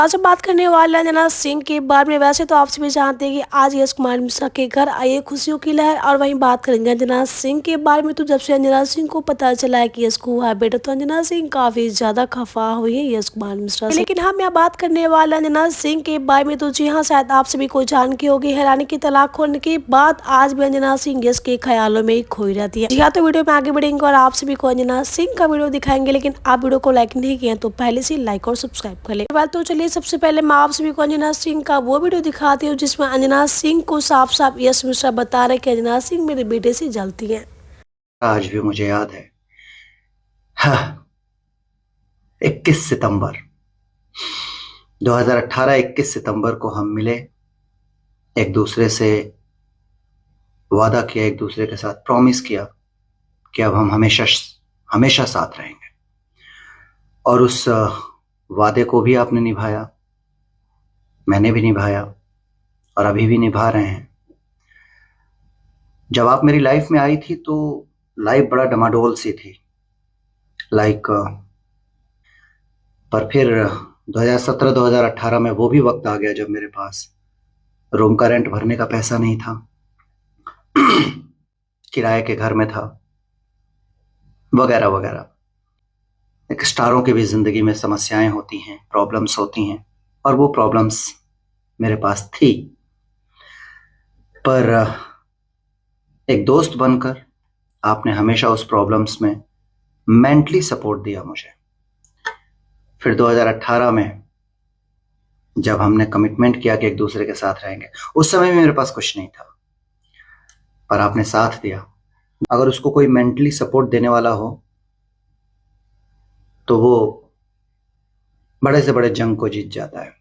आज हम बात करने वाले हैं अंजना सिंह के बारे में। वैसे तो आप सभी जानते हैं कि आज यश कुमार मिश्रा के घर आई है खुशियों की लहर, और वहीं बात करेंगे अंजना सिंह के बारे में। तो जब से अंजना सिंह को पता चला है कि यश को हुआ है बेटा, तो अंजना सिंह काफी ज्यादा खफा हुई है यश कुमार मिश्रा से। लेकिन हम यहाँ बात करने वाले हैं अंजना सिंह के बारे में। तो जी हाँ, शायद आप सभी को जान के होगी, हैरानी की तलाक होने के बाद आज भी अंजना सिंह यश के ख्यालों में खोई रहती है। जी हाँ, तो वीडियो में आगे बढ़ेंगे और आप सभी को अंजना सिंह का वीडियो दिखाएंगे। लेकिन आप वीडियो को लाइक नहीं किए तो पहले से लाइक और सब्सक्राइब कर ले। तो चलिए सबसे पहले मैं आप सभी को अंजना सिंह का वो वीडियो दिखाती हूँ जिसमें अंजना सिंह को साफ साफ यश मिश्रा बता रहे कि अंजना सिंह मेरे बेटे से जलती है। आज भी मुझे याद है, हाँ, 21 सितंबर 2018 21 सितंबर को हम मिले, एक दूसरे से वादा किया, एक दूसरे के साथ प्रॉमिस किया कि अब हम हमेशा हमेशा साथ रहेंगे। और उस वादे को भी आपने निभाया, मैंने भी निभाया और अभी भी निभा रहे हैं। जब आप मेरी लाइफ में आई थी तो लाइफ बड़ा डमाडोल सी थी, पर फिर 2017-2018 में वो भी वक्त आ गया जब मेरे पास रूम का रेंट भरने का पैसा नहीं था, किराए के घर में था, वगैरह वगैरह। एक स्टारों की भी जिंदगी में समस्याएं होती हैं, प्रॉब्लम्स होती हैं, और वो प्रॉब्लम्स मेरे पास थी। पर एक दोस्त बनकर आपने हमेशा उस प्रॉब्लम्स में मेंटली सपोर्ट दिया मुझे। फिर 2018 में जब हमने कमिटमेंट किया कि एक दूसरे के साथ रहेंगे, उस समय भी मेरे पास कुछ नहीं था, पर आपने साथ दिया। अगर उसको कोई मेंटली सपोर्ट देने वाला हो तो वो बड़े से बड़े जंग को जीत जाता है।